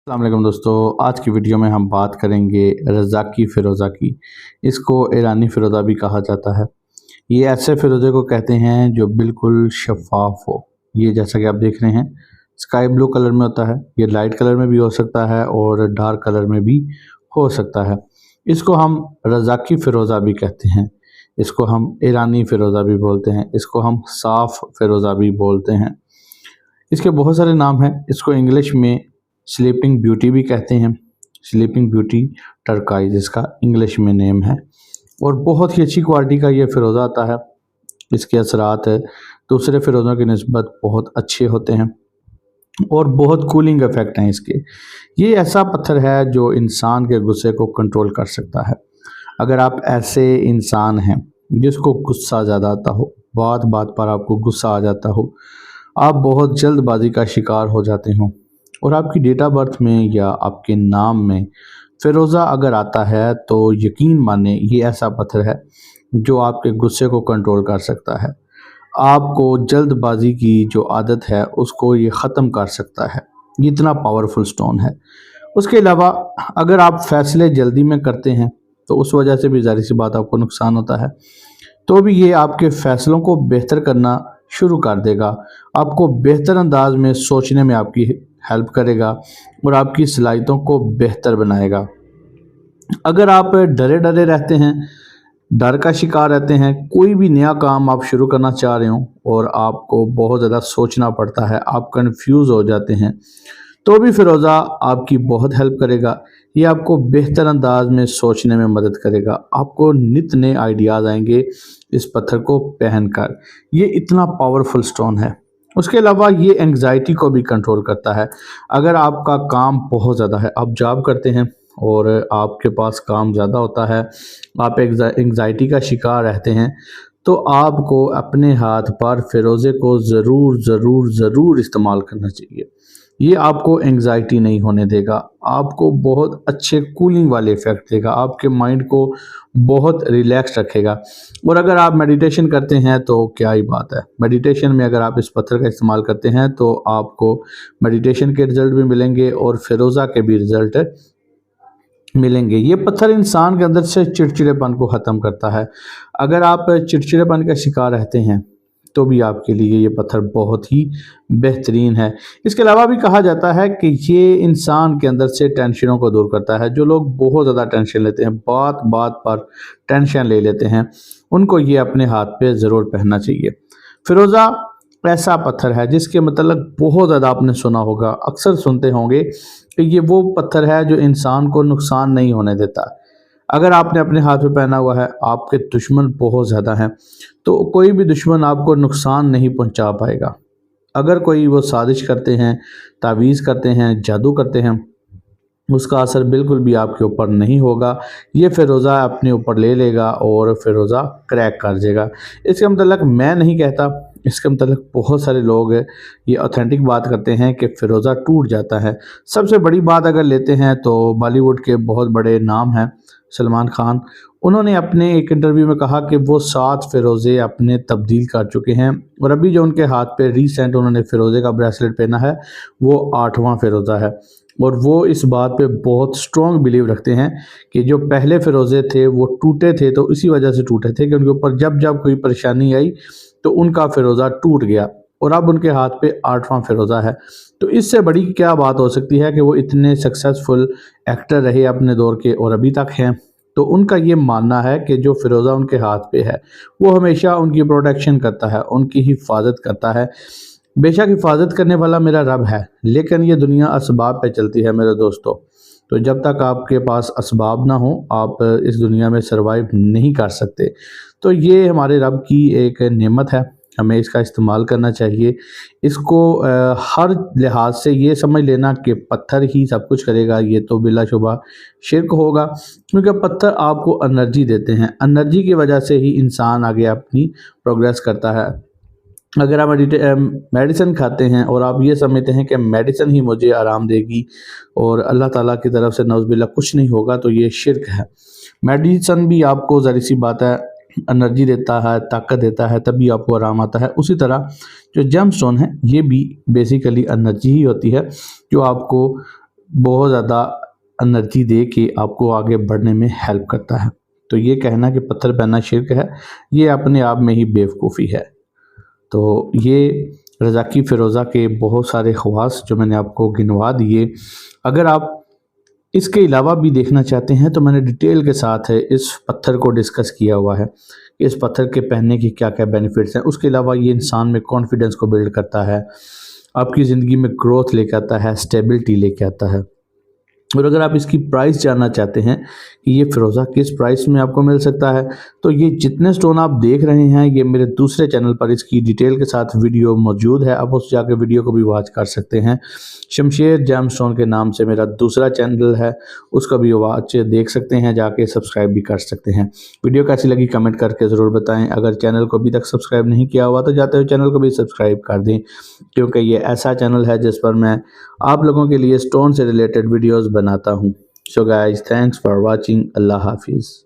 अस्सलाम वालेकुम दोस्तों, आज की वीडियो में हम बात करेंगे रज़ाकी फ़िरोज़ा की। इसको ईरानी फ़िरोज़ा भी कहा जाता है। ये ऐसे फ़िरोज़े को कहते हैं जो बिल्कुल शफ़ाफ़ हो। ये जैसा कि आप देख रहे हैं स्काई ब्लू कलर में होता है, ये लाइट कलर में भी हो सकता है और डार्क कलर में भी हो सकता है। इसको हम रज़ाकी फ़िरोज़ा भी कहते हैं, इसको हम ईरानी फ़िरोज़ा भी बोलते हैं, इसको हम साफ़ फ़िरोज़ा भी बोलते हैं। इसके बहुत सारे नाम हैं। इसको इंग्लिश में स्लीपिंग ब्यूटी भी कहते हैं। स्लीपिंग ब्यूटी टर्काइज इसका इंग्लिश में नेम है और बहुत ही अच्छी क्वालिटी का ये फ़िरोज़ा आता है। इसके असरात दूसरे फ़िरोज़ों की निस्बत बहुत अच्छे होते हैं और बहुत कूलिंग इफ़ेक्ट हैं इसके। ये ऐसा पत्थर है जो इंसान के गुस्से को कंट्रोल कर सकता है। अगर आप ऐसे इंसान हैं जिसको गुस्सा ज़्यादा आता हो, बात बात पर आपको गुस्सा आ जाता हो, आप बहुत जल्दबाजी का शिकार हो जाते हो और आपकी डेट ऑफ बर्थ में या आपके नाम में फ़िरोज़ा अगर आता है तो यकीन माने ये ऐसा पत्थर है जो आपके गुस्से को कंट्रोल कर सकता है। आपको जल्दबाजी की जो आदत है उसको ये ख़त्म कर सकता है। ये इतना पावरफुल स्टोन है। उसके अलावा अगर आप फ़ैसले जल्दी में करते हैं तो उस वजह से भी ज़ाहिर सी बात आपको नुकसान होता है। तो भी ये आपके फ़ैसलों को बेहतर करना शुरू कर देगा। आपको बेहतर अंदाज में सोचने में आपकी हेल्प करेगा और आपकी सलाहियतों को बेहतर बनाएगा। अगर आप डरे डरे रहते हैं, डर का शिकार रहते हैं, कोई भी नया काम आप शुरू करना चाह रहे हो और आपको बहुत ज़्यादा सोचना पड़ता है, आप कन्फ्यूज़ हो जाते हैं, तो भी फ़िरोज़ा आपकी बहुत हेल्प करेगा। ये आपको बेहतर अंदाज में सोचने में मदद करेगा। आपको नित नए आइडियाज़ आएंगे इस पत्थर को पहनकर। ये इतना पावरफुल स्टोन है। उसके अलावा ये एंग्जाइटी को भी कंट्रोल करता है। अगर आपका काम बहुत ज़्यादा है, आप जॉब करते हैं और आपके पास काम ज़्यादा होता है, आप एंग्जाइटी का शिकार रहते हैं, तो आपको अपने हाथ पर फ़िरोज़े को ज़रूर ज़रूर ज़रूर इस्तेमाल करना चाहिए। ये आपको एंग्जाइटी नहीं होने देगा, आपको बहुत अच्छे कूलिंग वाले इफ़ेक्ट देगा, आपके माइंड को बहुत रिलैक्स रखेगा। और अगर आप मेडिटेशन करते हैं तो क्या ही बात है। मेडिटेशन में अगर आप इस पत्थर का इस्तेमाल करते हैं तो आपको मेडिटेशन के रिज़ल्ट भी मिलेंगे और फ़िरोज़ा के भी रिज़ल्ट मिलेंगे। ये पत्थर इंसान के अंदर से चिड़चिड़ेपन को ख़त्म करता है। अगर आप चिड़चिड़ेपन का शिकार रहते हैं तो भी आपके लिए ये पत्थर बहुत ही बेहतरीन है। इसके अलावा भी कहा जाता है कि ये इंसान के अंदर से टेंशनों को दूर करता है। जो लोग बहुत ज़्यादा टेंशन लेते हैं, बात बात पर टेंशन ले लेते हैं, उनको ये अपने हाथ पे ज़रूर पहनना चाहिए। फ़िरोज़ा ऐसा पत्थर है जिसके मतलब बहुत ज़्यादा आपने सुना होगा, अक्सर सुनते होंगे कि ये वो पत्थर है जो इंसान को नुकसान नहीं होने देता। अगर आपने अपने हाथ में पहना हुआ है, आपके दुश्मन बहुत ज़्यादा हैं, तो कोई भी दुश्मन आपको नुकसान नहीं पहुंचा पाएगा। अगर कोई वो साजिश करते हैं, तावीज़ करते हैं, जादू करते हैं, उसका असर बिल्कुल भी आपके ऊपर नहीं होगा। ये फ़िरोज़ा अपने ऊपर ले लेगा और फ़िरोज़ा क्रैक कर देगा। इसका मतलब मैं नहीं कहता, इसका मतलब बहुत सारे लोग ये ऑथेंटिक बात करते हैं कि फ़िरोज़ा टूट जाता है। सबसे बड़ी बात अगर लेते हैं तो बॉलीवुड के बहुत बड़े नाम हैं सलमान खान। उन्होंने अपने एक इंटरव्यू में कहा कि वो 7 फ़िरोज़े अपने तब्दील कर चुके हैं और अभी जो उनके हाथ पे रिसेंट उन्होंने फ़िरोज़े का ब्रेसलेट पहना है वो 8वां फ़िरोज़ा है। और वो इस बात पे बहुत स्ट्रॉन्ग बिलीव रखते हैं कि जो पहले फ़िरोज़े थे वो टूटे थे तो इसी वजह से टूटे थे कि उनके ऊपर जब जब कोई परेशानी आई तो उनका फ़िरोज़ा टूट गया और अब उनके हाथ पे 8वां फ़िरोज़ा है। तो इससे बड़ी क्या बात हो सकती है कि वो इतने सक्सेसफुल एक्टर रहे अपने दौर के और अभी तक हैं। तो उनका ये मानना है कि जो फ़िरोज़ा उनके हाथ पे है वो हमेशा उनकी प्रोटेक्शन करता है, उनकी हिफाजत करता है। बेशक हिफाजत करने वाला मेरा रब है, लेकिन ये दुनिया असबाब पे चलती है मेरे दोस्तों। तो जब तक आपके पास असबाब ना हो आप इस दुनिया में सरवाइव नहीं कर सकते। तो ये हमारे रब की एक नेमत है, हमें इसका इस्तेमाल करना चाहिए। इसको हर लिहाज से ये समझ लेना कि पत्थर ही सब कुछ करेगा, ये तो बिलाशुबा शिर्क होगा, क्योंकि पत्थर आपको एनर्जी देते हैं। एनर्जी की वजह से ही इंसान आगे अपनी प्रोग्रेस करता है। अगर आप मेडिसिन खाते हैं और आप ये समझते हैं कि मेडिसिन ही मुझे आराम देगी और अल्लाह ताला की तरफ से नौज़ुबिल्लाह कुछ नहीं होगा, तो ये शिर्क है। मेडिसिन भी आपको ज़ाहिर सी बात है एनर्जी देता है, ताकत देता है, तभी आपको आराम आता है। उसी तरह जो जेम स्टोन है ये भी बेसिकली एनर्जी ही होती है जो आपको بہت زیادہ انرجی دے کے آپ کو آگے بڑھنے میں ہیلپ کرتا ہے۔ تو یہ کہنا کہ پتھر پہننا شرک ہے، یہ اپنے آپ میں ہی بیوقوفی ہے۔ تو یہ رضاکی فیروزہ کے بہت سارے خواص جو میں نے آپ کو گنوا دیے، اگر آپ اس کے علاوہ بھی دیکھنا چاہتے ہیں تو میں نے ڈیٹیل کے ساتھ اس پتھر کو ڈسکس کیا ہوا ہے کہ اس پتھر کے پہننے کی کیا کیا بینیفٹس ہیں۔ اس کے علاوہ یہ انسان میں کانفیڈنس کو بلڈ کرتا ہے، آپ کی زندگی میں گروتھ لے کے آتا ہے، اسٹیبلٹی لے کے آتا ہے۔ اور اگر آپ اس کی پرائس جاننا چاہتے ہیں کہ یہ فیروزہ کس پرائس میں آپ کو مل سکتا ہے، تو یہ جتنے سٹون آپ دیکھ رہے ہیں یہ میرے دوسرے چینل پر اس کی ڈیٹیل کے ساتھ ویڈیو موجود ہے، آپ اس جا کے ویڈیو کو بھی واچ کر سکتے ہیں۔ شمشیر جیم سٹون کے نام سے میرا دوسرا چینل ہے، اس کا بھی واچ دیکھ سکتے ہیں، جا کے سبسکرائب بھی کر سکتے ہیں۔ ویڈیو کیسی لگی کمنٹ کر کے ضرور بتائیں۔ اگر چینل کو ابھی تک سبسکرائب نہیں کیا ہوا تو جاتے ہوئے چینل کو بھی سبسکرائب کر دیں، کیونکہ یہ ایسا چینل ہے جس پر میں آپ لوگوں کے لیے سٹون سے ریلیٹڈ ویڈیوز بناتا ہوں۔ So guys, thanks for watching. اللہ حافظ۔